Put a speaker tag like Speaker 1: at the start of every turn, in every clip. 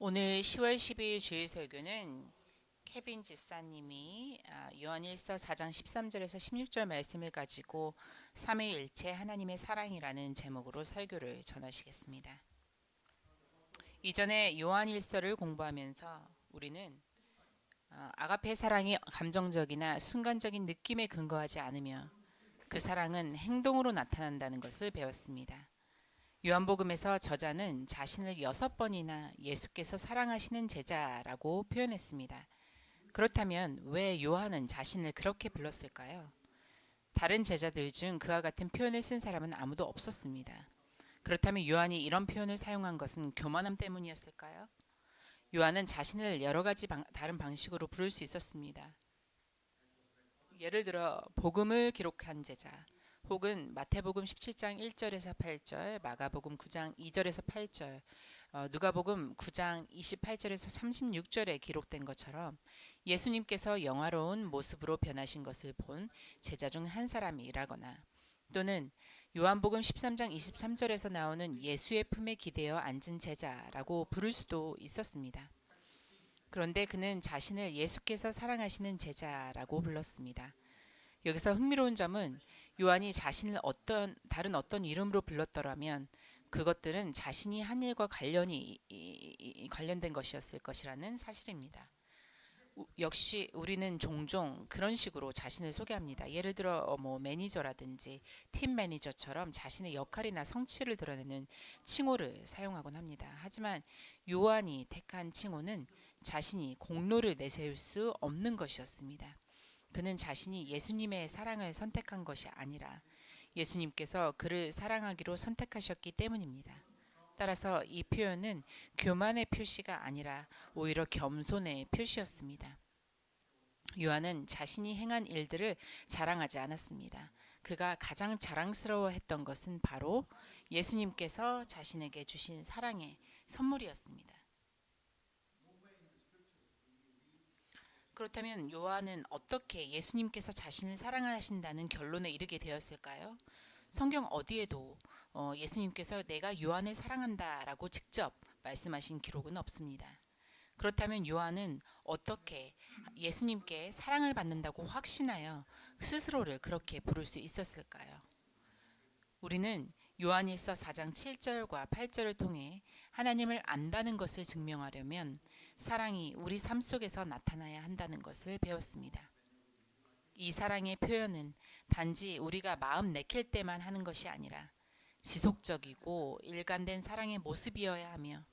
Speaker 1: 오늘 10월 12일 주일 설교는 케빈 지사님이 요한일서 4장 13절에서 16절 말씀을 가지고 삼위일체 하나님의 사랑이라는 제목으로 설교를 전하시겠습니다. 이전에 요한일서를 공부하면서 우리는 아가페 사랑이 감정적이나 순간적인 느낌에 근거하지 않으며 그 사랑은 행동으로 나타난다는 것을 배웠습니다. 요한복음에서 저자는 자신을 6번이나 예수께서 사랑하시는 제자라고 표현했습니다. 그렇다면 왜 요한은 자신을 그렇게 불렀을까요? 다른 제자들 중 그와 같은 표현을 쓴 사람은 아무도 없었습니다. 그렇다면 요한이 이런 표현을 사용한 것은 교만함 때문이었을까요? 요한은 자신을 여러 가지 다른 방식으로 부를 수 있었습니다. 예를 들어 복음을 기록한 제자, 혹은 마태복음 17장 1절에서 8절, 마가복음 9장 2절에서 8절, 누가복음 9장 28절에서 36절에 기록된 것처럼 예수님께서 영화로운 모습으로 변하신 것을 본 제자 중 한 사람이라거나, 또는 요한복음 13장 23절에서 나오는 예수의 품에 기대어 앉은 제자라고 부를 수도 있었습니다. 그런데 그는 자신을 예수께서 사랑하시는 제자라고 불렀습니다. 여기서 흥미로운 점은 요한이 자신을 다른 어떤 이름으로 불렀더라면 그것들은 자신이 한 일과 관련된 것이었을 것이라는 사실입니다. 역시 우리는 종종 그런 식으로 자신을 소개합니다. 예를 들어 매니저라든지 팀 매니저처럼 자신의 역할이나 성취를 드러내는 칭호를 사용하곤 합니다. 하지만 요한이 택한 칭호는 자신이 공로를 내세울 수 없는 것이었습니다. 그는 자신이 예수님의 사랑을 선택한 것이 아니라 예수님께서 그를 사랑하기로 선택하셨기 때문입니다. 따라서 이 표현은 교만의 표시가 아니라 오히려 겸손의 표시였습니다. 요한은 자신이 행한 일들을 자랑하지 않았습니다. 그가 가장 자랑스러워했던 것은 바로 예수님께서 자신에게 주신 사랑의 선물이었습니다. 그렇다면 요한은 어떻게 예수님께서 자신을 사랑하신다는 결론에 이르게 되었을까요? 성경 어디에도 예수님께서 내가 요한을 사랑한다라고 직접 말씀하신 기록은 없습니다. 그렇다면 요한은 어떻게 예수님께 사랑을 받는다고 확신하여 스스로를 그렇게 부를 수 있었을까요? 우리는 요한일서 4장 7절과 8절을 통해 하나님을 안다는 것을 증명하려면 사랑이 우리 삶 속에서 나타나야 한다는 것을 배웠습니다. 이 사랑의 표현은 단지 우리가 마음 내킬 때만 하는 것이 아니라 지속적이고 일관된 사랑의 모습이어야 하며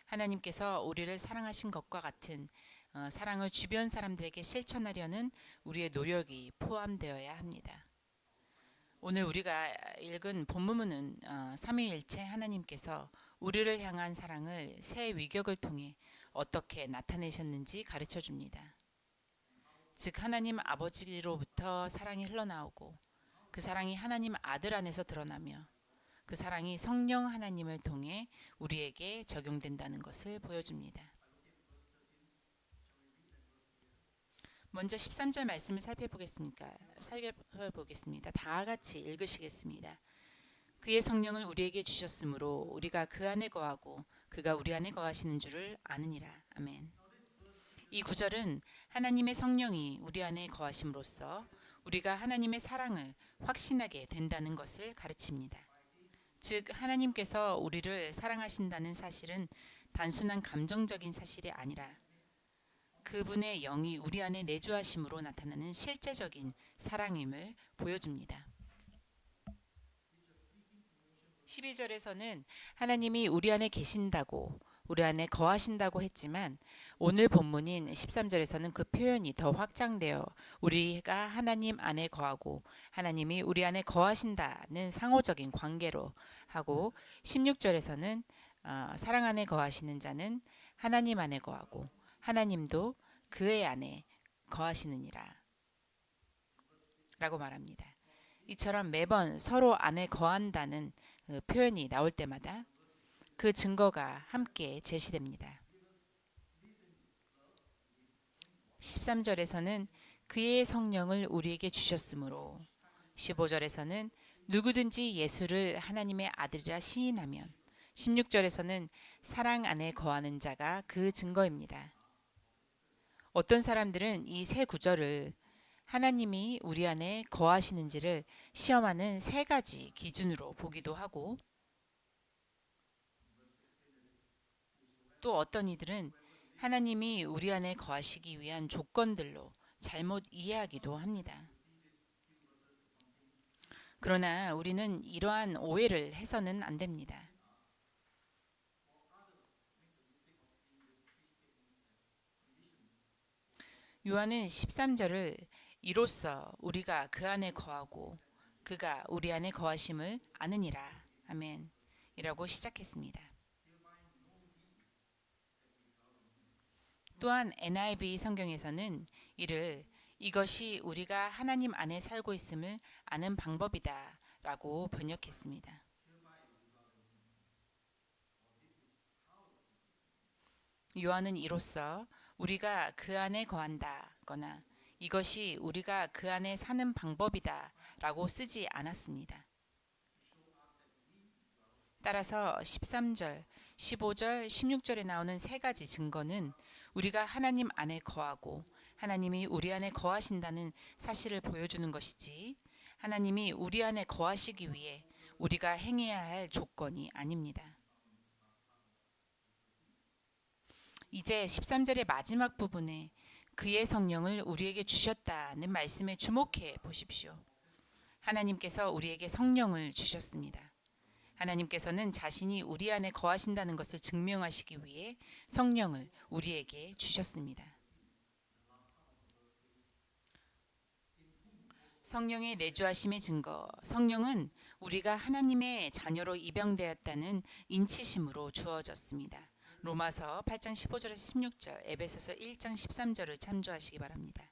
Speaker 1: 하나님께서 우리를 사랑하신 것과 같은 사랑을 주변 사람들에게 실천하려는 우리의 노력이 포함되어야 합니다. 오늘 우리가 읽은 본문은 삼위일체 하나님께서 우리를 향한 사랑을 새 위격을 통해 어떻게 나타내셨는지 가르쳐 줍니다. 즉 하나님 아버지로부터 사랑이 흘러나오고 그 사랑이 하나님 아들 안에서 드러나며 그 사랑이 성령 하나님을 통해 우리에게 적용된다는 것을 보여줍니다. 먼저 13절 말씀을 살펴보겠습니다. 다 같이 읽으시겠습니다. 그의 성령을 우리에게 주셨으므로 우리가 그 안에 거하고 그가 우리 안에 거하시는 줄을 아느니라. 아멘. 이 구절은 하나님의 성령이 우리 안에 거하심으로써 우리가 하나님의 사랑을 확신하게 된다는 것을 가르칩니다. 즉 하나님께서 우리를 사랑하신다는 사실은 단순한 감정적인 사실이 아니라 그분의 영이 우리 안에 내주하심으로 나타나는 실제적인 사랑임을 보여줍니다. 12절에서는 하나님이 우리 안에 계신다고, 우리 안에 거하신다고 했지만 오늘 본문인 13절에서는 그 표현이 더 확장되어 우리가 하나님 안에 거하고 하나님이 우리 안에 거하신다는 상호적인 관계로 하고, 16절에서는 사랑 안에 거하시는 자는 하나님 안에 거하고 하나님도 그의 안에 거하시느니라 라고 말합니다. 이처럼 매번 서로 안에 거한다는 표현이 나올 때마다 그 증거가 함께 제시됩니다. 13절에서는 그의 성령을 우리에게 주셨으므로, 15절에서는 누구든지 예수를 하나님의 아들이라 시인하면, 16절에서는 사랑 안에 거하는 자가 그 증거입니다. 어떤 사람들은 이 세 구절을 하나님이 우리 안에 거하시는지를 시험하는 세 가지 기준으로 보기도 하고, 또 어떤 이들은 하나님이 우리 안에 거하시기 위한 조건들로 잘못 이해하기도 합니다. 그러나 우리는 이러한 오해를 해서는 안 됩니다. 요한은 13절을 이로써 우리가 그 안에 거하고 그가 우리 안에 거하심을 아느니라. 아멘. 이라고 시작했습니다. 또한 NIV 성경에서는 이를 이것이 우리가 하나님 안에 살고 있음을 아는 방법이다 라고 번역했습니다. 요한은 이로써 우리가 그 안에 거한다거나 이것이 우리가 그 안에 사는 방법이다 라고 쓰지 않았습니다. 따라서 13절, 15절, 16절에 나오는 세 가지 증거는 우리가 하나님 안에 거하고 하나님이 우리 안에 거하신다는 사실을 보여주는 것이지, 하나님이 우리 안에 거하시기 위해 우리가 행해야 할 조건이 아닙니다. 이제 13절의 마지막 부분에 그의 성령을 우리에게 주셨다는 말씀에 주목해 보십시오. 하나님께서 우리에게 성령을 주셨습니다. 하나님께서는 자신이 우리 안에 거하신다는 것을 증명하시기 위해 성령을 우리에게 주셨습니다. 성령의 내주하심의 증거, 성령은 우리가 하나님의 자녀로 입양되었다는 인치심으로 주어졌습니다. 로마서 8장 15절에서 16절, 에베소서 1장 13절을 참조하시기 바랍니다.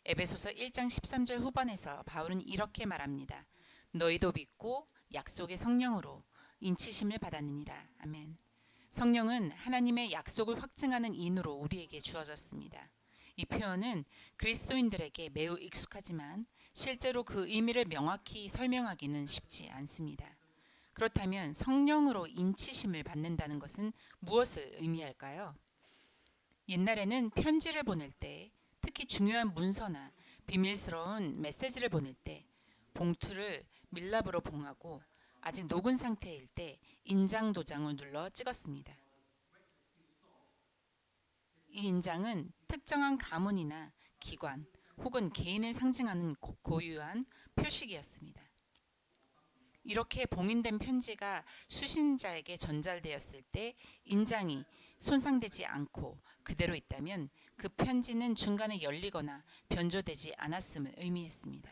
Speaker 1: 에베소서 1장 13절 후반에서 바울은 이렇게 말합니다. 너희도 믿고 약속의 성령으로 인치심을 받았느니라. 아멘. 성령은 하나님의 약속을 확증하는 인으로 우리에게 주어졌습니다. 이 표현은 그리스도인들에게 매우 익숙하지만 실제로 그 의미를 명확히 설명하기는 쉽지 않습니다. 그렇다면 성령으로 인치심을 받는다는 것은 무엇을 의미할까요? 옛날에는 편지를 보낼 때, 특히 중요한 문서나 비밀스러운 메시지를 보낼 때 봉투를 밀랍으로 봉하고 아직 녹은 상태일 때 인장 도장을 눌러 찍었습니다. 이 인장은 특정한 가문이나 기관 혹은 개인을 상징하는 고유한 표식이었습니다. 이렇게 봉인된 편지가 수신자에게 전달되었을 때 인장이 손상되지 않고 그대로 있다면 그 편지는 중간에 열리거나 변조되지 않았음을 의미했습니다.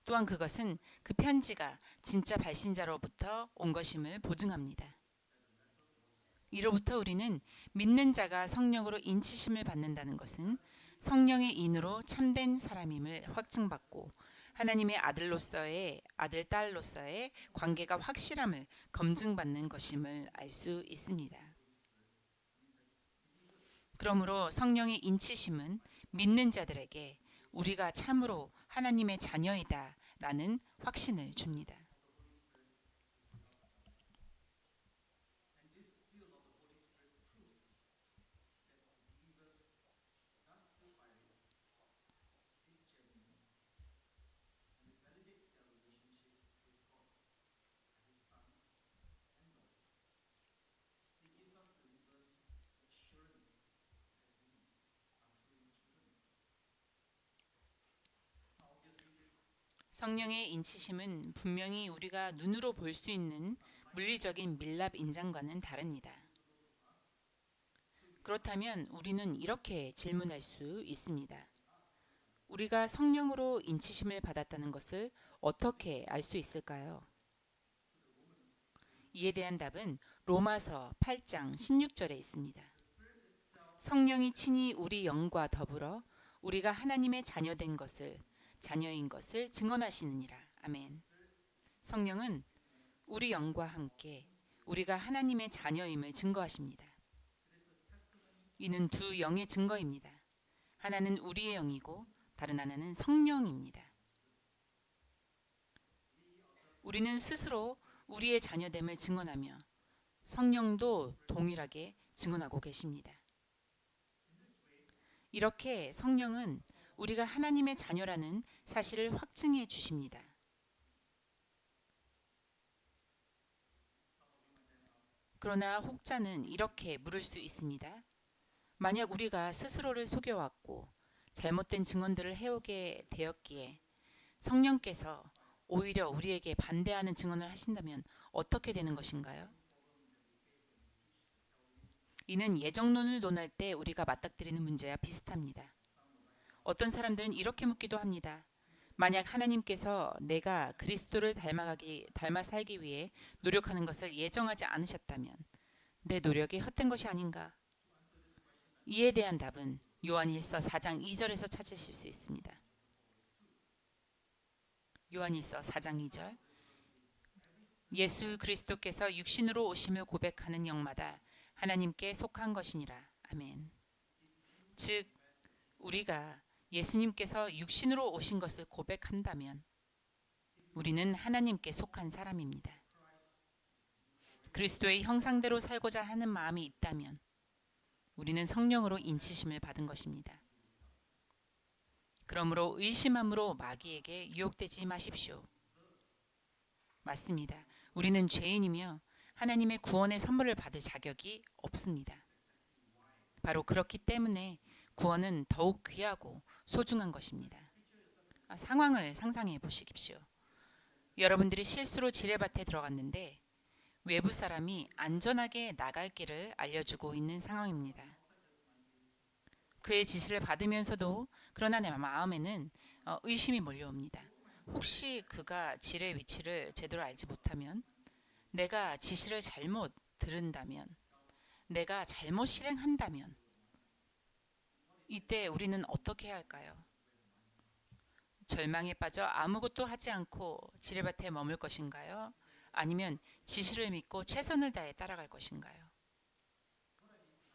Speaker 1: 또한 그것은 그 편지가 진짜 발신자로부터 온 것임을 보증합니다. 이로부터 우리는 믿는 자가 성령으로 인치심을 받는다는 것은 성령의 인으로 참된 사람임을 확증받고 하나님의 아들로서의 아들 딸로서의 관계가 확실함을 검증받는 것임을 알 수 있습니다. 그러므로 성령의 인치심은 믿는 자들에게 우리가 참으로 하나님의 자녀이다 라는 확신을 줍니다. 성령의 인치심은 분명히 우리가 눈으로 볼 수 있는 물리적인 밀랍 인장과는 다릅니다. 그렇다면 우리는 이렇게 질문할 수 있습니다. 우리가 성령으로 인치심을 받았다는 것을 어떻게 알 수 있을까요? 이에 대한 답은 로마서 8장 16절에 있습니다. 성령이 친히 우리 영과 더불어 우리가 하나님의 자녀인 것을 증언하시느니라. 아멘. 성령은 우리 영과 함께 우리가 하나님의 자녀임을 증거하십니다. 이는 두 영의 증거입니다. 하나는 우리의 영이고 다른 하나는 성령입니다. 우리는 스스로 우리의 자녀됨을 증언하며 성령도 동일하게 증언하고 계십니다. 이렇게 성령은 우리가 하나님의 자녀라는 사실을 확증해 주십니다. 그러나 혹자는 이렇게 물을 수 있습니다. 만약 우리가 스스로를 속여왔고 잘못된 증언들을 해오게 되었기에 성령께서 오히려 우리에게 반대하는 증언을 하신다면 어떻게 되는 것인가요? 이는 예정론을 논할 때 우리가 맞닥뜨리는 문제와 비슷합니다. 어떤 사람들은 이렇게 묻기도 합니다. 만약 하나님께서 내가 그리스도를 닮아 살기 위해 노력하는 것을 예정하지 않으셨다면 내 노력이 헛된 것이 아닌가? 이에 대한 답은 요한일서 4장 2절에서 찾으실 수 있습니다. 요한일서 4장 2절 예수 그리스도께서 육신으로 오심을 고백하는 영마다 하나님께 속한 것이니라. 아멘. 즉 우리가 예수님께서 육신으로 오신 것을 고백한다면 우리는 하나님께 속한 사람입니다. 그리스도의 형상대로 살고자 하는 마음이 있다면 우리는 성령으로 인치심을 받은 것입니다. 그러므로 의심함으로 마귀에게 유혹되지 마십시오. 맞습니다. 우리는 죄인이며 하나님의 구원의 선물을 받을 자격이 없습니다. 바로 그렇기 때문에 구원은 더욱 귀하고 소중한 것입니다. 상황을 상상해 보십시오. 여러분들이 실수로 지뢰밭에 들어갔는데 외부 사람이 안전하게 나갈 길을 알려주고 있는 상황입니다. 그의 지시를 받으면서도 그러나 내 마음에는 의심이 몰려옵니다. 혹시 그가 지뢰 위치를 제대로 알지 못하면, 내가 지시를 잘못 들은다면, 내가 잘못 실행한다면 이때 우리는 어떻게 해야 할까요? 절망에 빠져 아무것도 하지 않고 지뢰밭에 머물 것인가요? 아니면 지시를 믿고 최선을 다해 따라갈 것인가요?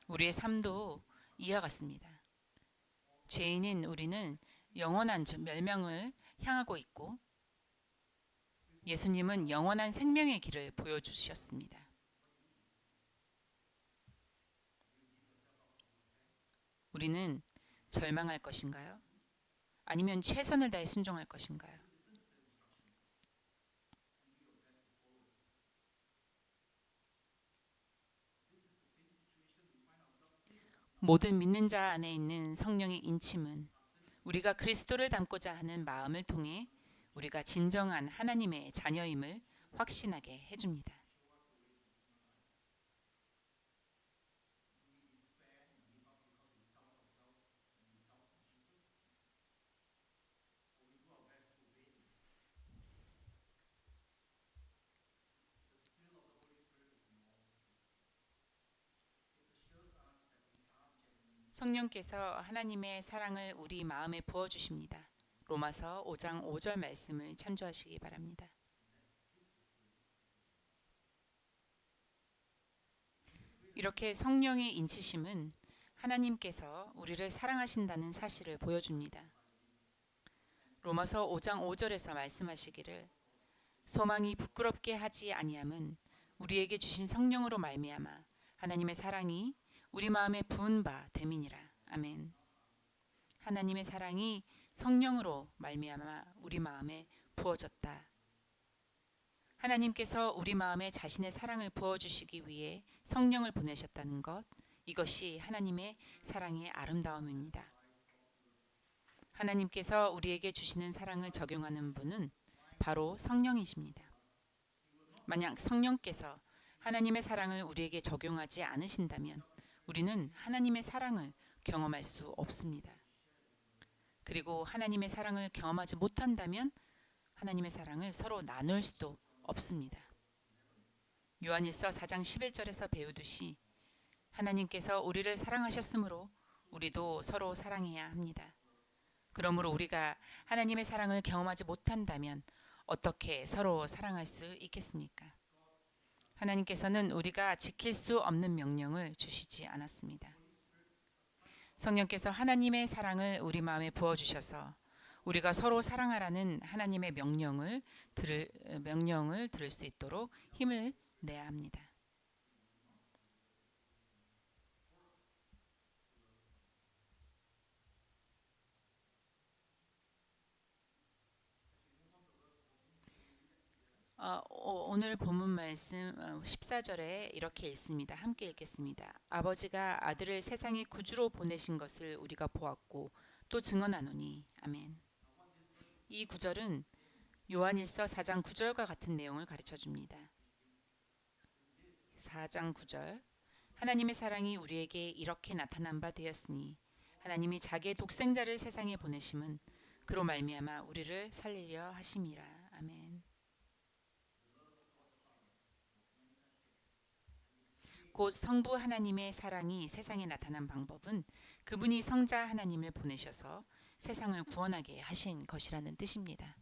Speaker 1: 우리의 삶도 이와 같습니다. 죄인인 우리는 영원한 멸망을 향하고 있고 예수님은 영원한 생명의 길을 보여주셨습니다. 우리는 절망할 것인가요? 아니면 최선을 다해 순종할 것인가요? 모든 믿는 자 안에 있는 성령의 인침은 우리가 그리스도를 닮고자 하는 마음을 통해 우리가 진정한 하나님의 자녀임을 확신하게 해줍니다. 성령께서 하나님의 사랑을 우리 마음에 부어주십니다. 로마서 5장 5절 말씀을 참조하시기 바랍니다. 이렇게 성령의 인치심은 하나님께서 우리를 사랑하신다는 사실을 보여줍니다. 로마서 5장 5절에서 말씀하시기를 소망이 부끄럽게 하지 아니함은 우리에게 주신 성령으로 말미암아 하나님의 사랑이 우리 마음에 부은 바 됨이니라. 아멘. 하나님의 사랑이 성령으로 말미암아 우리 마음에 부어졌다. 하나님께서 우리 마음에 자신의 사랑을 부어주시기 위해 성령을 보내셨다는 것, 이것이 하나님의 사랑의 아름다움입니다. 하나님께서 우리에게 주시는 사랑을 적용하는 분은 바로 성령이십니다. 만약 성령께서 하나님의 사랑을 우리에게 적용하지 않으신다면 우리는 하나님의 사랑을 경험할 수 없습니다. 그리고 하나님의 사랑을 경험하지 못한다면 하나님의 사랑을 서로 나눌 수도 없습니다. 요한일서 4장 11절에서 배우듯이 하나님께서 우리를 사랑하셨으므로 우리도 서로 사랑해야 합니다. 그러므로 우리가 하나님의 사랑을 경험하지 못한다면 어떻게 서로 사랑할 수 있겠습니까? 하나님께서는 우리가 지킬 수 없는 명령을 주시지 않았습니다. 성령께서 하나님의 사랑을 우리 마음에 부어주셔서 우리가 서로 사랑하라는 하나님의 명령을 들을 수 있도록 힘을 내야 합니다. 오늘 본문 말씀 14절에 이렇게 읽습니다. 함께 읽겠습니다. 아버지가 아들을 세상의 구주로 보내신 것을 우리가 보았고 또 증언하노니. 아멘. 이 구절은 요한일서 4장 9절과 같은 내용을 가르쳐 줍니다. 4장 9절. 하나님의 사랑이 우리에게 이렇게 나타난 바 되었으니 하나님이 자기의 독생자를 세상에 보내심은 그로 말미암아 우리를 살리려 하심이라. 아멘. 곧 성부 하나님의 사랑이 세상에 나타난 방법은 그분이 성자 하나님을 보내셔서 세상을 구원하게 하신 것이라는 뜻입니다.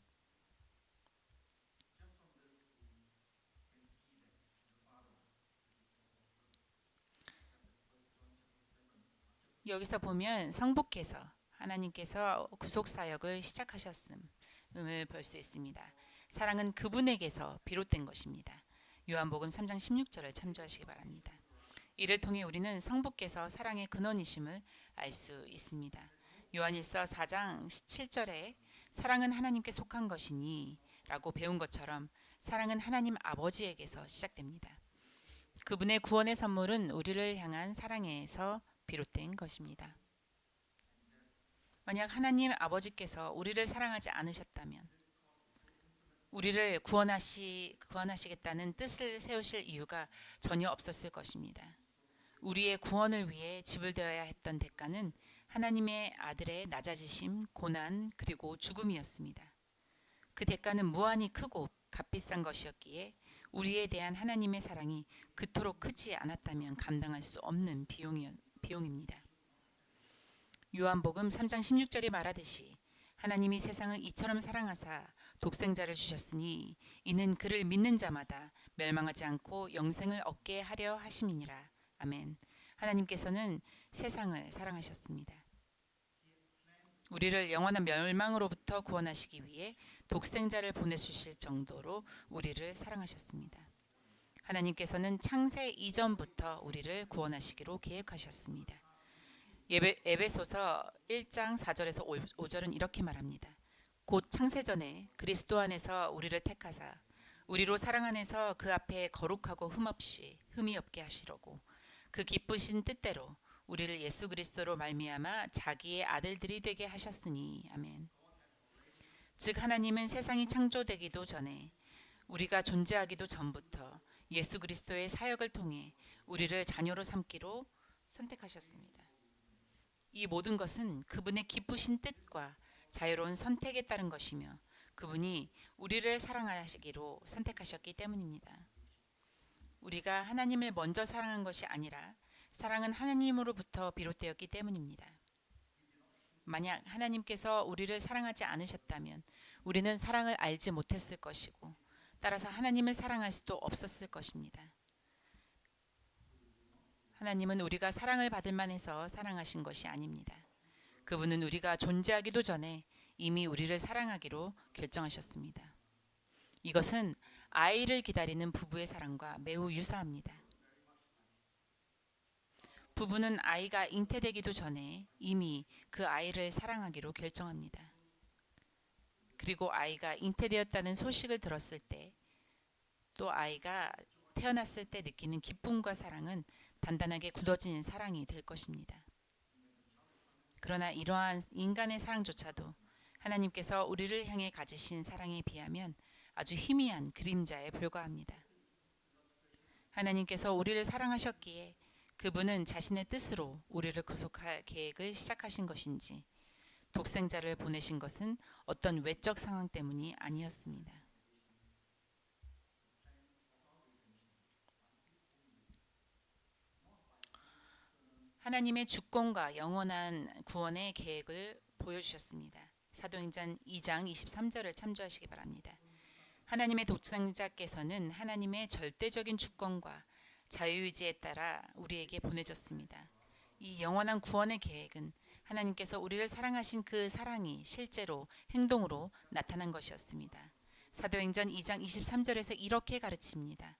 Speaker 1: 여기서 보면 성부께서 하나님께서 구속 사역을 시작하셨음을 볼 수 있습니다. 사랑은 그분에게서 비롯된 것입니다. 요한복음 3장 16절을 참조하시기 바랍니다. 이를 통해 우리는 성부께서 사랑의 근원이심을 알 수 있습니다. 요한일서 4장 7절에 사랑은 하나님께 속한 것이니 라고 배운 것처럼 사랑은 하나님 아버지에게서 시작됩니다. 그분의 구원의 선물은 우리를 향한 사랑에서 비롯된 것입니다. 만약 하나님 아버지께서 우리를 사랑하지 않으셨다면 우리를 구원하시겠다는 뜻을 세우실 이유가 전혀 없었을 것입니다. 우리의 구원을 위해 지불되어야 했던 대가는 하나님의 아들의 낮아지심, 고난, 그리고 죽음이었습니다. 그 대가는 무한히 크고 값비싼 것이었기에 우리에 대한 하나님의 사랑이 그토록 크지 않았다면 감당할 수 없는 비용입니다. 요한복음 3장 16절에 말하듯이 하나님이 세상을 이처럼 사랑하사 독생자를 주셨으니 이는 그를 믿는 자마다 멸망하지 않고 영생을 얻게 하려 하심이니라. 아멘. 하나님께서는 세상을 사랑하셨습니다. 우리를 영원한 멸망으로부터 구원하시기 위해 독생자를 보내주실 정도로 우리를 사랑하셨습니다. 하나님께서는 창세 이전부터 우리를 구원하시기로 계획하셨습니다. 에베소서 1장 4절에서 5절은 이렇게 말합니다. 곧 창세전에 그리스도 안에서 우리를 택하사 우리로 사랑 안에서 그 앞에 거룩하고 흠이 없게 하시려고 그 기쁘신 뜻대로 우리를 예수 그리스도로 말미암아 자기의 아들들이 되게 하셨으니. 아멘. 즉 하나님은 세상이 창조되기도 전에 우리가 존재하기도 전부터 예수 그리스도의 사역을 통해 우리를 자녀로 삼기로 선택하셨습니다. 이 모든 것은 그분의 기쁘신 뜻과 자유로운 선택에 따른 것이며 그분이 우리를 사랑하시기로 선택하셨기 때문입니다. 우리가 하나님을 먼저 사랑한 것이 아니라 사랑은 하나님으로부터 비롯되었기 때문입니다. 만약 하나님께서 우리를 사랑하지 않으셨다면 우리는 사랑을 알지 못했을 것이고 따라서 하나님을 사랑할 수도 없었을 것입니다. 하나님은 우리가 사랑을 받을 만해서 사랑하신 것이 아닙니다. 그분은 우리가 존재하기도 전에 이미 우리를 사랑하기로 결정하셨습니다. 이것은 아이를 기다리는 부부의 사랑과 매우 유사합니다. 부부는 아이가 잉태되기도 전에 이미 그 아이를 사랑하기로 결정합니다. 그리고 아이가 잉태되었다는 소식을 들었을 때 또 아이가 태어났을 때 느끼는 기쁨과 사랑은 단단하게 굳어진 사랑이 될 것입니다. 그러나 이러한 인간의 사랑조차도 하나님께서 우리를 향해 가지신 사랑에 비하면 아주 희미한 그림자에 불과합니다. 하나님께서 우리를 사랑하셨기에 그분은 자신의 뜻으로 우리를 구속할 계획을 시작하신 것인지 독생자를 보내신 것은 어떤 외적 상황 때문이 아니었습니다. 하나님의 주권과 영원한 구원의 계획을 보여주셨습니다. 사도행전 2장 23절을 참조하시기 바랍니다. 하나님의 독생자께서는 하나님의 절대적인 주권과 자유의지에 따라 우리에게 보내졌습니다. 이 영원한 구원의 계획은 하나님께서 우리를 사랑하신 그 사랑이 실제로 행동으로 나타난 것이었습니다. 사도행전 2장 23절에서 이렇게 가르칩니다.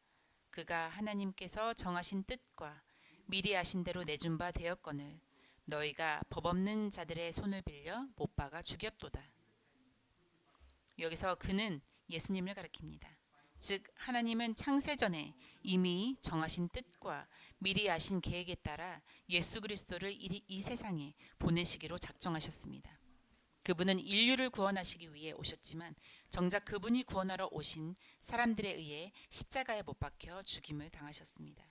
Speaker 1: 그가 하나님께서 정하신 뜻과 미리 아신 대로 내준 바 되었거늘 너희가 법 없는 자들의 손을 빌려 못 박아 죽였도다. 여기서 그는 예수님을 가리킵니다. 즉 하나님은 창세전에 이미 정하신 뜻과 미리 아신 계획에 따라 예수 그리스도를 이 세상에 보내시기로 작정하셨습니다. 그분은 인류를 구원하시기 위해 오셨지만 정작 그분이 구원하러 오신 사람들에 의해 십자가에 못 박혀 죽임을 당하셨습니다.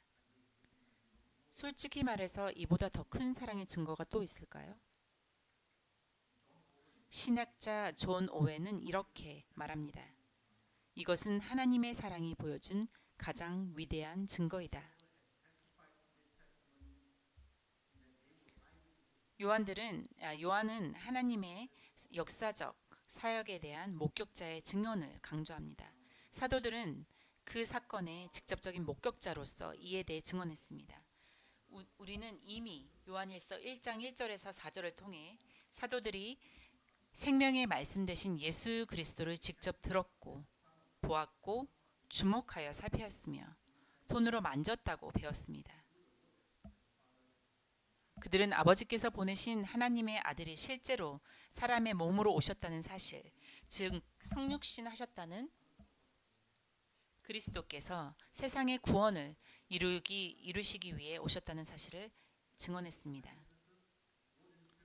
Speaker 1: 솔직히 말해서 이보다 더 큰 사랑의 증거가 또 있을까요? 신학자 존 오웬은 이렇게 말합니다. 이것은 하나님의 사랑이 보여준 가장 위대한 증거이다. 요한은 하나님의 역사적 사역에 대한 목격자의 증언을 강조합니다. 사도들은 그 사건의 직접적인 목격자로서 이에 대해 증언했습니다. 우리는 이미 요한일서 1장 1절에서 4절을 통해 사도들이 생명의 말씀 되신 예수 그리스도를 직접 들었고 보았고 주목하여 살펴봤으며 손으로 만졌다고 배웠습니다. 그들은 아버지께서 보내신 하나님의 아들이 실제로 사람의 몸으로 오셨다는 사실, 즉 성육신 하셨다는 그리스도께서 세상의 구원을 이루시기 위해 오셨다는 사실을 증언했습니다.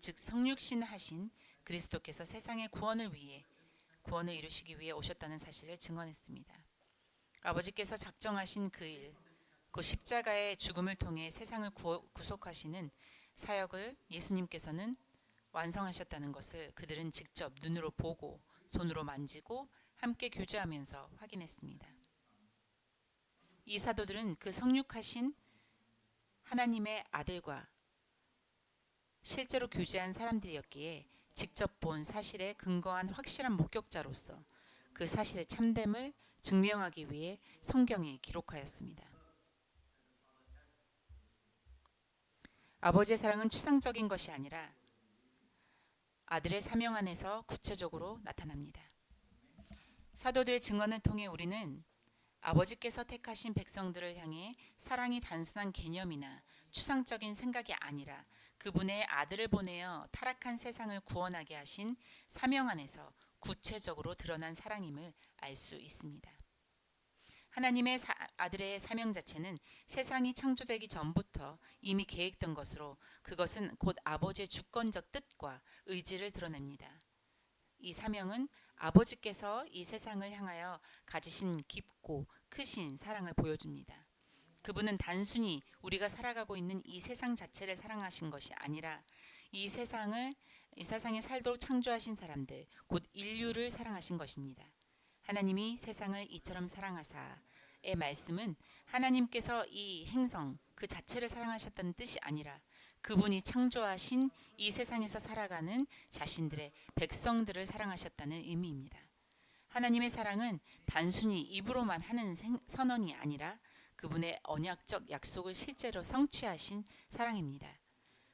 Speaker 1: 즉 성육신 하신 그리스도께서 세상의 구원을 이루시기 위해 오셨다는 사실을 증언했습니다. 아버지께서 작정하신 그 일, 그 십자가의 죽음을 통해 세상을 구속하시는 사역을 예수님께서는 완성하셨다는 것을 그들은 직접 눈으로 보고 손으로 만지고 함께 교제하면서 확인했습니다. 이 사도들은 그 성육하신 하나님의 아들과 실제로 교제한 사람들이었기에 직접 본 사실에 근거한 확실한 목격자로서 그 사실의 참됨을 증명하기 위해 성경에 기록하였습니다. 아버지의 사랑은 추상적인 것이 아니라 아들의 사명 안에서 구체적으로 나타납니다. 사도들의 증언을 통해 우리는 아버지께서 택하신 백성들을 향해 사랑이 단순한 개념이나 추상적인 생각이 아니라 그분의 아들을 보내어 타락한 세상을 구원하게 하신 사명 안에서 구체적으로 드러난 사랑임을 알 수 있습니다. 하나님의 아들의 사명 자체는 세상이 창조되기 전부터 이미 계획된 것으로 그것은 곧 아버지의 주권적 뜻과 의지를 드러냅니다. 이 사명은 아버지께서 이 세상을 향하여 가지신 깊고 크신 사랑을 보여줍니다. 그분은 단순히 우리가 살아가고 있는 이 세상 자체를 사랑하신 것이 아니라 이 세상에 살도록 창조하신 사람들, 곧 인류를 사랑하신 것입니다. 하나님이 세상을 이처럼 사랑하사의 말씀은 하나님께서 이 행성 그 자체를 사랑하셨다는 뜻이 아니라 그분이 창조하신 이 세상에서 살아가는 자신들의 백성들을 사랑하셨다는 의미입니다. 하나님의 사랑은 단순히 입으로만 하는 선언이 아니라 그분의 언약적 약속을 실제로 성취하신 사랑입니다.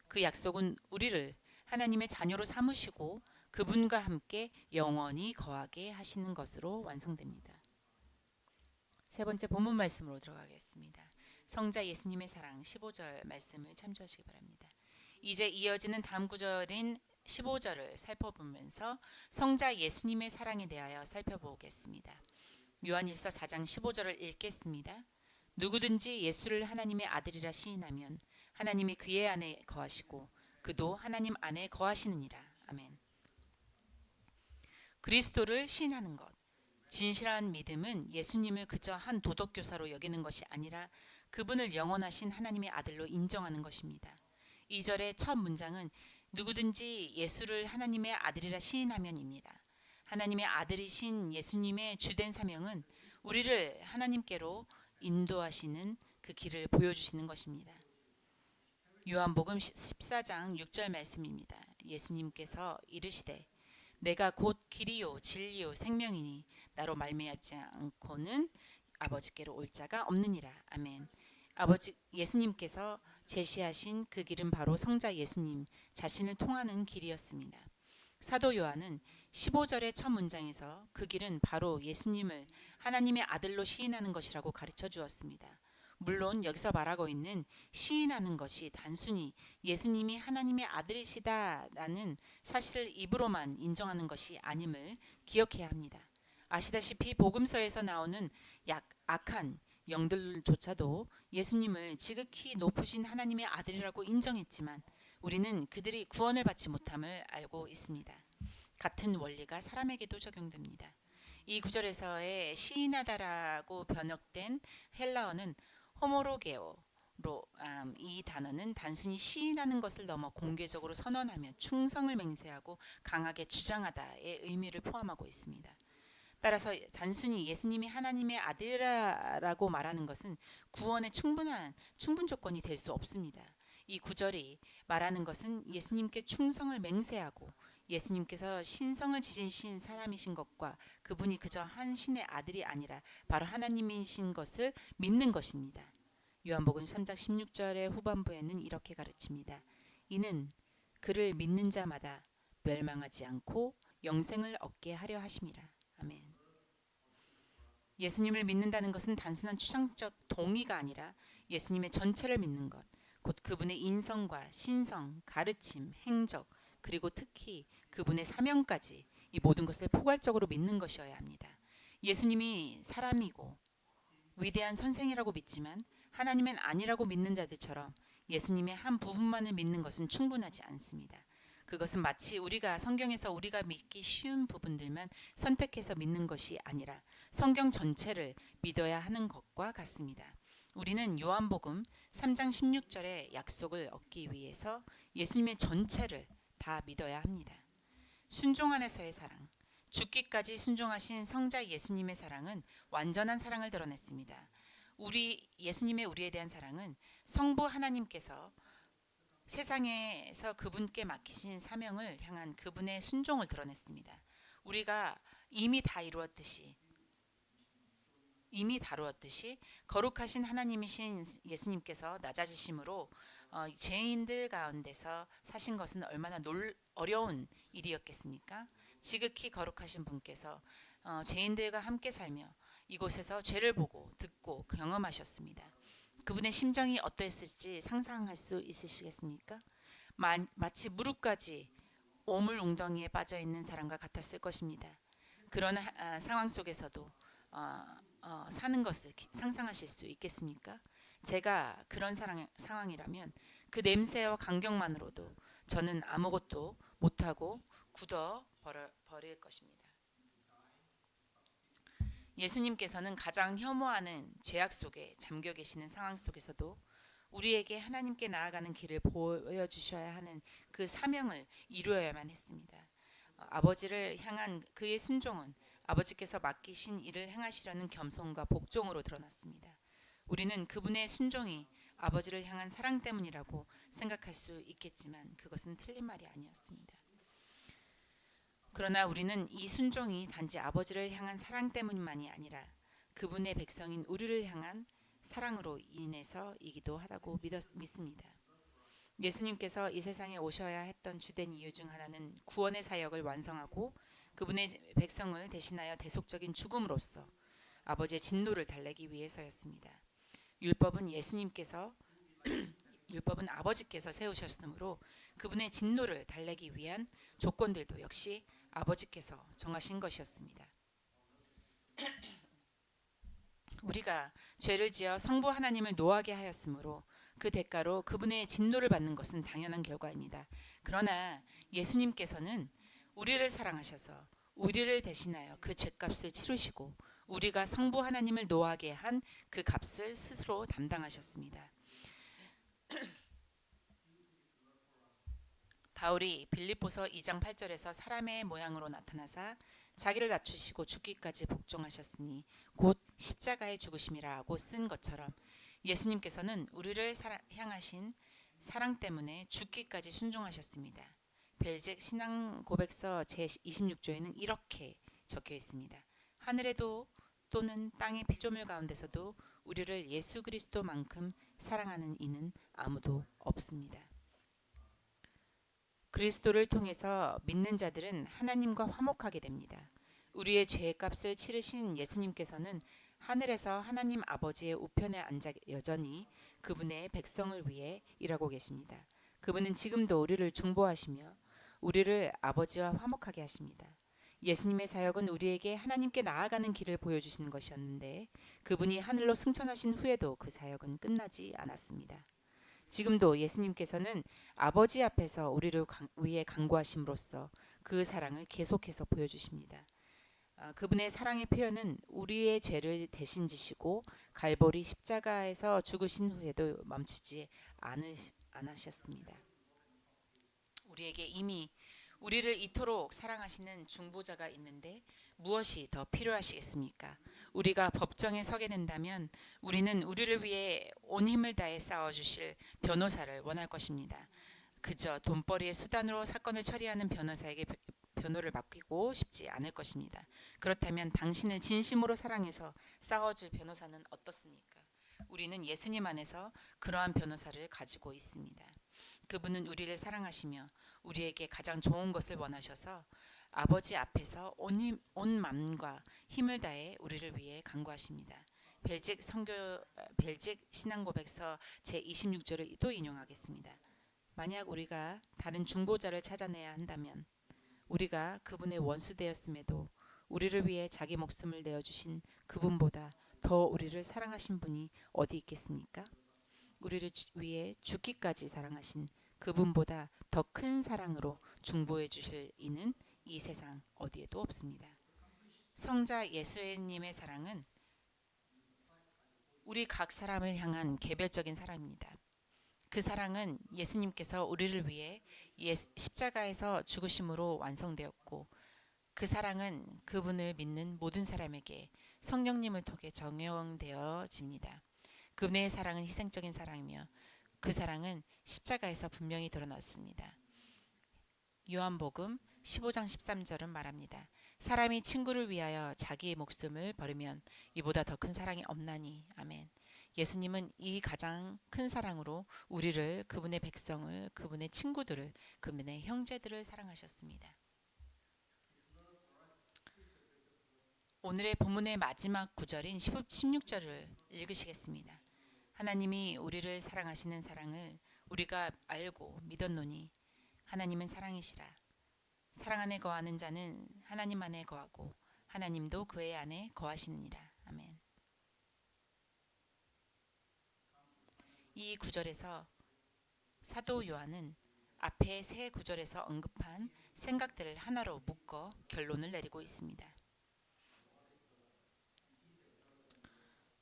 Speaker 1: 그 약속은 우리를 하나님의 자녀로 삼으시고 그분과 함께 영원히 거하게 하시는 것으로 완성됩니다. 세 번째 본문 말씀으로 들어가겠습니다. 성자 예수님의 사랑 15절 말씀을 참조하시기 바랍니다. 이제 이어지는 다음 구절인 15절을 살펴보면서 성자 예수님의 사랑에 대하여 살펴보겠습니다. 요한일서 4장 15절을 읽겠습니다. 누구든지 예수를 하나님의 아들이라 시인하면 하나님이 그의 안에 거하시고 그도 하나님 안에 거하시느니라. 아멘. 그리스도를 시인하는 것, 진실한 믿음은 예수님을 그저 한 도덕교사로 여기는 것이 아니라 그분을 영원하신 하나님의 아들로 인정하는 것입니다. 2절의 첫 문장은 누구든지 예수를 하나님의 아들이라 시인하면입니다. 하나님의 아들이신 예수님의 주된 사명은 우리를 하나님께로 인도하시는 그 길을 보여주시는 것입니다. 요한복음 14장 6절 말씀입니다. 예수님께서 이르시되 내가 곧 길이요 진리요 생명이니 나로 말미암지 않고는 아버지께로 올 자가 없느니라. 아멘. 예수님께서 제시하신 그 길은 바로 성자 예수님 자신을 통하는 길이었습니다. 사도 요한은 15절의 첫 문장에서 그 길은 바로 예수님을 하나님의 아들로 시인하는 것이라고 가르쳐 주었습니다. 물론 여기서 말하고 있는 시인하는 것이 단순히 예수님이 하나님의 아들이시다라는 사실을 입으로만 인정하는 것이 아님을 기억해야 합니다. 아시다시피 복음서에서 나오는 악한 영들조차도 예수님을 지극히 높으신 하나님의 아들이라고 인정했지만 우리는 그들이 구원을 받지 못함을 알고 있습니다. 같은 원리가 사람에게도 적용됩니다. 이 구절에서의 시인하다라고 번역된 헬라어는 호모로게오로 이 단어는 단순히 시인하는 것을 넘어 공개적으로 선언하며 충성을 맹세하고 강하게 주장하다의 의미를 포함하고 있습니다. 따라서 단순히 예수님이 하나님의 아들이라고 말하는 것은 구원의 충분 조건이 될 수 없습니다. 이 구절이 말하는 것은 예수님께 충성을 맹세하고 예수님께서 신성을 지니신 사람이신 것과 그분이 그저 한 신의 아들이 아니라 바로 하나님이신 것을 믿는 것입니다. 요한복음 3장 16절의 후반부에는 이렇게 가르칩니다. 이는 그를 믿는 자마다 멸망하지 않고 영생을 얻게 하려 하심이라. 아멘. 예수님을 믿는다는 것은 단순한 추상적 동의가 아니라 예수님의 전체를 믿는 것, 곧 그분의 인성과 신성, 가르침, 행적, 그리고 특히 그분의 사명까지 이 모든 것을 포괄적으로 믿는 것이어야 합니다. 예수님이 사람이고 위대한 선생이라고 믿지만 하나님은 아니라고 믿는 자들처럼 예수님의 한 부분만을 믿는 것은 충분하지 않습니다. 그것은 마치 우리가 성경에서 우리가 믿기 쉬운 부분들만 선택해서 믿는 것이 아니라 성경 전체를 믿어야 하는 것과 같습니다. 우리는 요한복음 3장 16절의 약속을 얻기 위해서 예수님의 전체를 다 믿어야 합니다. 순종 안에서의 사랑, 죽기까지 순종하신 성자 예수님의 사랑은 완전한 사랑을 드러냈습니다. 예수님의 우리에 대한 사랑은 성부 하나님께서 세상에서 그분께 맡기신 사명을 향한 그분의 순종을 드러냈습니다. 우리가 이미 다루었듯이 거룩하신 하나님이신 예수님께서 낮아지심으로 죄인들 가운데서 사신 것은 얼마나 어려운 일이었겠습니까? 지극히 거룩하신 분께서 죄인들과 함께 살며 이곳에서 죄를 보고 듣고 경험하셨습니다. 그분의 심정이 어땠을지 상상할 수 있으시겠습니까? 마치 무릎까지 오물 웅덩이에 빠져 있는 사람과 같았을 것입니다. 그런 상황 속에서도 사는 것을 상상하실 수 있겠습니까? 제가 그런 상황이라면 그 냄새와 감격만으로도 저는 아무것도 못하고 굳어 버릴 것입니다. 예수님께서는 가장 혐오하는 죄악 속에 잠겨 계시는 상황 속에서도 우리에게 하나님께 나아가는 길을 보여주셔야 하는 그 사명을 이루어야만 했습니다. 아버지를 향한 그의 순종은 아버지께서 맡기신 일을 행하시려는 겸손과 복종으로 드러났습니다. 우리는 그분의 순종이 아버지를 향한 사랑 때문이라고 생각할 수 있겠지만 그것은 틀린 말이 아니었습니다. 그러나 우리는 이 순종이 단지 아버지를 향한 사랑 때문만이 아니라 그분의 백성인 우리를 향한 사랑으로 인해서이기도 하다고 믿습니다. 예수님께서 이 세상에 오셔야 했던 주된 이유 중 하나는 구원의 사역을 완성하고 그분의 백성을 대신하여 대속적인 죽음으로써 아버지의 진노를 달래기 위해서였습니다. 율법은 율법은 아버지께서 세우셨으므로 그분의 진노를 달래기 위한 조건들도 역시 아버지께서 정하신 것이었습니다. 우리가 죄를 지어 성부 하나님을 노하게 하였으므로 그 대가로 그분의 진노를 받는 것은 당연한 결과입니다. 그러나 예수님께서는 우리를 사랑하셔서 우리를 대신하여 그 죄값을 치르시고 우리가 성부 하나님을 노하게 한 그 값을 스스로 담당하셨습니다. 바울이 빌립보서 2장 8절에서 사람의 모양으로 나타나사 자기를 낮추시고 죽기까지 복종하셨으니 곧 십자가에 죽으심이라고 쓴 것처럼 예수님께서는 우리를 향하신 사랑 때문에 죽기까지 순종하셨습니다. 벨직 신앙 고백서 제26조에는 이렇게 적혀 있습니다. 하늘에도 또는 땅의 피조물 가운데서도 우리를 예수 그리스도만큼 사랑하는 이는 아무도 없습니다. 그리스도를 통해서 믿는 자들은 하나님과 화목하게 됩니다. 우리의 죄의 값을 치르신 예수님께서는 하늘에서 하나님 아버지의 우편에 앉아 여전히 그분의 백성을 위해 일하고 계십니다. 그분은 지금도 우리를 중보하시며 우리를 아버지와 화목하게 하십니다. 예수님의 사역은 우리에게 하나님께 나아가는 길을 보여주시는 것이었는데 그분이 하늘로 승천하신 후에도 그 사역은 끝나지 않았습니다. 지금도 예수님께서는 아버지 앞에서 우리를 위해 간구하심으로써 그 사랑을 계속해서 보여주십니다. 그분의 사랑의 표현은 우리의 죄를 대신 지시고 갈보리 십자가에서 죽으신 후에도 멈추지 않으셨습니다. 우리에게 이미 우리를 이토록 사랑하시는 중보자가 있는데 무엇이 더 필요하시겠습니까? 우리가 법정에 서게 된다면 우리는 우리를 위해 온 힘을 다해 싸워주실 변호사를 원할 것입니다. 그저 돈벌이의 수단으로 사건을 처리하는 변호사에게 변호를 맡기고 싶지 않을 것입니다. 그렇다면 당신을 진심으로 사랑해서 싸워줄 변호사는 어떻습니까? 우리는 예수님 안에서 그러한 변호사를 가지고 있습니다. 그분은 우리를 사랑하시며 우리에게 가장 좋은 것을 원하셔서 아버지 앞에서 온 마음과 힘을 다해 우리를 위해 간구하십니다. 벨직 신앙고백서 제26절을 또 인용하겠습니다. 만약 우리가 다른 중보자를 찾아내야 한다면 우리가 그분의 원수 되었음에도 우리를 위해 자기 목숨을 내어주신 그분보다 더 우리를 사랑하신 분이 어디 있겠습니까? 우리를 위해 죽기까지 사랑하신 그분보다 더 큰 사랑으로 중보해 주실 이는 이 세상 어디에도 없습니다. 성자 예수님의 사랑은 우리 각 사람을 향한 개별적인 사랑입니다. 그 사랑은 예수님께서 우리를 위해 십자가에서 죽으심으로 완성되었고 그 사랑은 그분을 믿는 모든 사람에게 성령님을 통해 정형되어집니다. 그분의 사랑은 희생적인 사랑이며 그 사랑은 십자가에서 분명히 드러났습니다. 요한복음 15장 13절은 말합니다. 사람이 친구를 위하여 자기의 목숨을 버리면 이보다 더 큰 사랑이 없나니. 아멘. 예수님은 이 가장 큰 사랑으로 우리를, 그분의 백성을, 그분의 친구들을, 그분의 형제들을 사랑하셨습니다. 오늘의 본문의 마지막 구절인 16절을 읽으시겠습니다. 하나님이 우리를 사랑하시는 사랑을 우리가 알고 믿었노니 하나님은 사랑이시라. 사랑 안에 거하는 자는 하나님 안에 거하고 하나님도 그의 안에 거하시느니라. 아멘. 이 구절에서 사도 요한은 앞에 세 구절에서 언급한 생각들을 하나로 묶어 결론을 내리고 있습니다.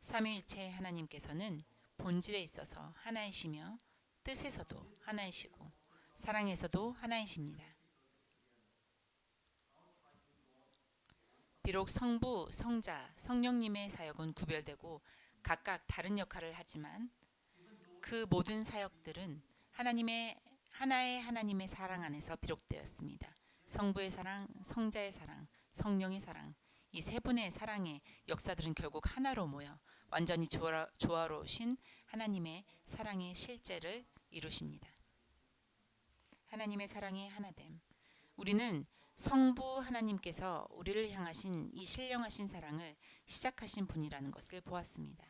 Speaker 1: 삼위일체 하나님께서는 본질에 있어서 하나이시며 뜻에서도 하나이시고 사랑에서도 하나이십니다. 비록 성부, 성자, 성령님의 사역은 구별되고 각각 다른 역할을 하지만 그 모든 사역들은 하나의 하나님의 사랑 안에서 비롯되었습니다. 성부의 사랑, 성자의 사랑, 성령의 사랑, 이 세 분의 사랑의 역사들은 결국 하나로 모여 완전히 조화로우신 하나님의 사랑의 실제를 이루십니다. 하나님의 사랑의 하나됨. 우리는 성부 하나님께서 우리를 향하신 이 신령하신 사랑을 시작하신 분이라는 것을 보았습니다.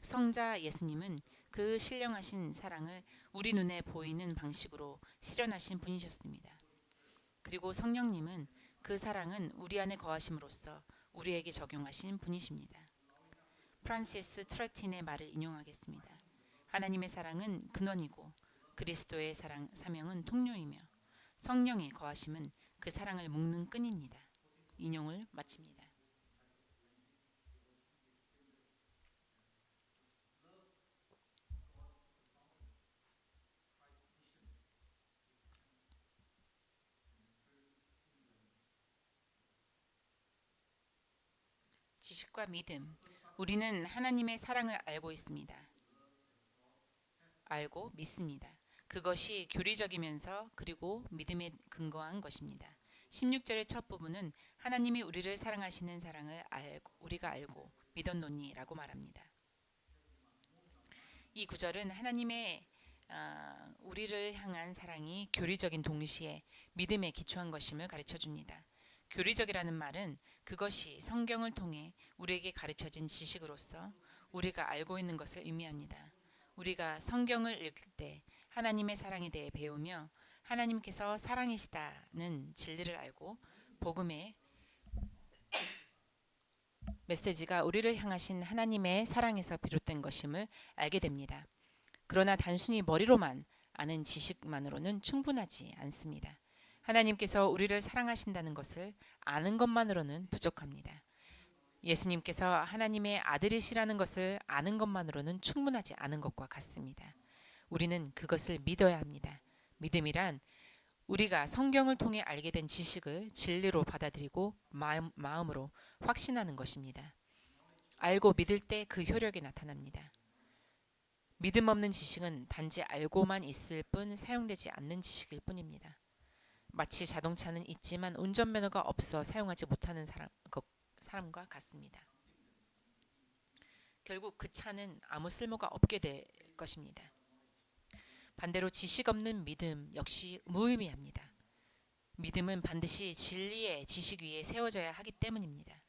Speaker 1: 성자 예수님은 그 신령하신 사랑을 우리 눈에 보이는 방식으로 실현하신 분이셨습니다. 그리고 성령님은 그 사랑은 우리 안에 거하심으로써 우리에게 적용하신 분이십니다. 프란시스 트레틴의 말을 인용하겠습니다. 하나님의 사랑은 근원이고 그리스도의 사명은 통로이며 성령의 거하심은 그 사랑을 묶는 끈입니다. 인용을 마칩니다. 지식과 믿음. 우리는 하나님의 사랑을 알고 있습니다. 알고 믿습니다. 그것이 교리적이면서 그리고 믿음에 근거한 것입니다. 16절의 첫 부분은 하나님이 우리를 사랑하시는 사랑을 우리가 알고 믿었노니라고 말합니다. 이 구절은 하나님의 우리를 향한 사랑이 교리적인 동시에 믿음에 기초한 것임을 가르쳐 줍니다. 교리적이라는 말은 그것이 성경을 통해 우리에게 가르쳐진 지식으로서 우리가 알고 있는 것을 의미합니다. 우리가 성경을 읽을 때 하나님의 사랑에 대해 배우며 하나님께서 사랑이시다는 진리를 알고 복음의 메시지가 우리를 향하신 하나님의 사랑에서 비롯된 것임을 알게 됩니다. 그러나 단순히 머리로만 아는 지식만으로는 충분하지 않습니다. 하나님께서 우리를 사랑하신다는 것을 아는 것만으로는 부족합니다. 예수님께서 하나님의 아들이시라는 것을 아는 것만으로는 충분하지 않은 것과 같습니다. 우리는 그것을 믿어야 합니다. 믿음이란 우리가 성경을 통해 알게 된 지식을 진리로 받아들이고 마음으로 확신하는 것입니다. 알고 믿을 때 그 효력이 나타납니다. 믿음 없는 지식은 단지 알고만 있을 뿐 사용되지 않는 지식일 뿐입니다. 마치 자동차는 있지만 운전면허가 없어 사용하지 못하는 사람과 같습니다. 결국 그 차는 아무 쓸모가 없게 될 것입니다. 반대로 지식 없는 믿음 역시 무의미합니다. 믿음은 반드시 진리의 지식 위에 세워져야 하기 때문입니다.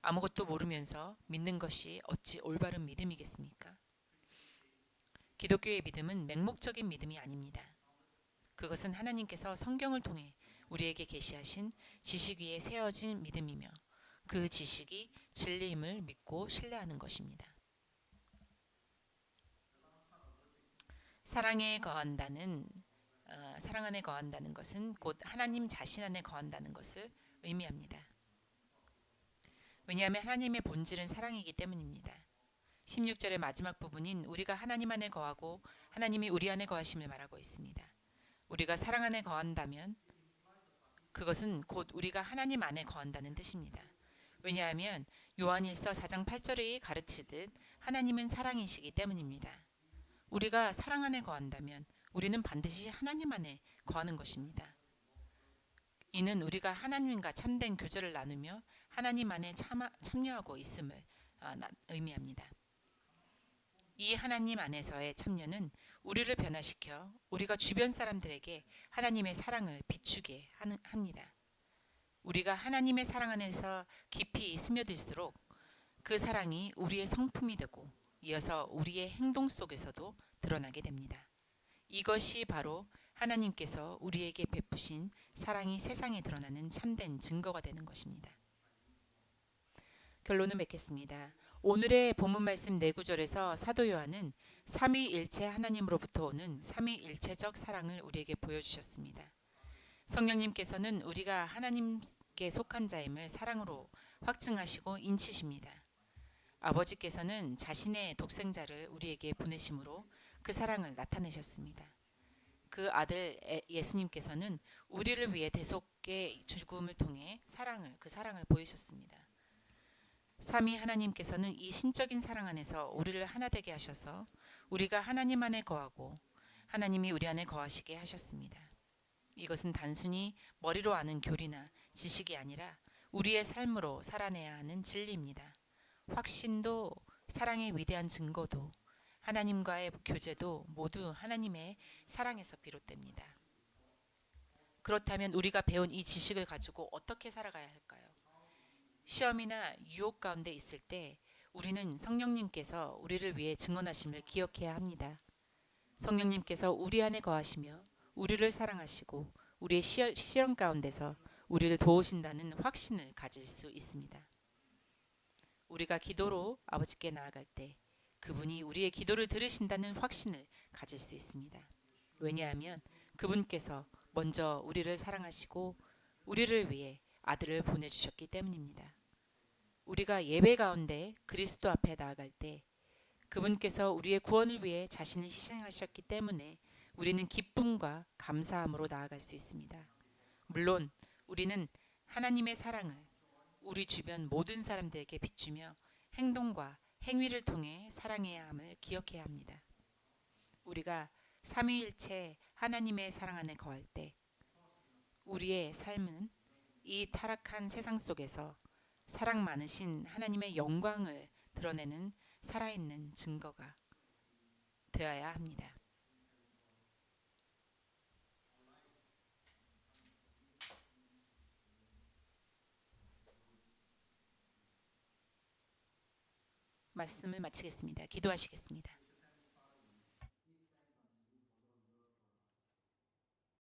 Speaker 1: 아무것도 모르면서 믿는 것이 어찌 올바른 믿음이겠습니까? 기독교의 믿음은 맹목적인 믿음이 아닙니다. 그것은 하나님께서 성경을 통해 우리에게 계시하신 지식 위에 세워진 믿음이며 그 지식이 진리임을 믿고 신뢰하는 것입니다. 사랑 안에 거한다는 것은 곧 하나님 자신 안에 거한다는 것을 의미합니다. 왜냐하면 하나님의 본질은 사랑이기 때문입니다. 16절의 마지막 부분인 우리가 하나님 안에 거하고 하나님이 우리 안에 거하심을 말하고 있습니다. 우리가 사랑 안에 거한다면 그것은 곧 우리가 하나님 안에 거한다는 뜻입니다. 왜냐하면 요한일서 4장 8절이 가르치듯 하나님은 사랑이시기 때문입니다. 우리가 사랑 안에 거한다면 우리는 반드시 하나님 안에 거하는 것입니다. 이는 우리가 하나님과 참된 교제를 나누며 하나님 안에 참여하고 있음을 의미합니다. 이 하나님 안에서의 참여는 우리를 변화시켜 우리가 주변 사람들에게 하나님의 사랑을 비추게 합니다. 우리가 하나님의 사랑 안에서 깊이 스며들수록 그 사랑이 우리의 성품이 되고 이어서 우리의 행동 속에서도 드러나게 됩니다. 이것이 바로 하나님께서 우리에게 베푸신 사랑이 세상에 드러나는 참된 증거가 되는 것입니다. 결론을 맺겠습니다. 오늘의 본문 말씀 4구절에서 사도 요한은 삼위일체 하나님으로부터 오는 삼위일체적 사랑을 우리에게 보여주셨습니다. 성령님께서는 우리가 하나님께 속한 자임을 사랑으로 확증하시고 인치십니다. 아버지께서는 자신의 독생자를 우리에게 보내심으로 그 사랑을 나타내셨습니다. 그 아들 예수님께서는 우리를 위해 대속의 죽음을 통해 그 사랑을 보이셨습니다. 삼위 하나님께서는 이 신적인 사랑 안에서 우리를 하나 되게 하셔서 우리가 하나님 안에 거하고 하나님이 우리 안에 거하시게 하셨습니다. 이것은 단순히 머리로 아는 교리나 지식이 아니라 우리의 삶으로 살아내야 하는 진리입니다. 확신도 사랑의 위대한 증거도 하나님과의 교제도 모두 하나님의 사랑에서 비롯됩니다. 그렇다면 우리가 배운 이 지식을 가지고 어떻게 살아가야 할까요? 시험이나 유혹 가운데 있을 때 우리는 성령님께서 우리를 위해 증언하심을 기억해야 합니다. 성령님께서 우리 안에 거하시며 우리를 사랑하시고 우리의 시험 가운데서 우리를 도우신다는 확신을 가질 수 있습니다. 우리가 기도로 아버지께 나아갈 때 그분이 우리의 기도를 들으신다는 확신을 가질 수 있습니다. 왜냐하면 그분께서 먼저 우리를 사랑하시고 우리를 위해 아들을 보내주셨기 때문입니다. 우리가 예배 가운데 그리스도 앞에 나아갈 때 그분께서 우리의 구원을 위해 자신을 희생하셨기 때문에 우리는 기쁨과 감사함으로 나아갈 수 있습니다. 물론 우리는 하나님의 사랑을 우리 주변 모든 사람들에게 비추며 행동과 행위를 통해 사랑해야 함을 기억해야 합니다. 우리가 삼위일체 하나님의 사랑 안에 거할 때 우리의 삶은 이 타락한 세상 속에서 사랑 많으신 하나님의 영광을 드러내는 살아있는 증거가 되어야 합니다. 말씀을 마치겠습니다. 기도하시겠습니다.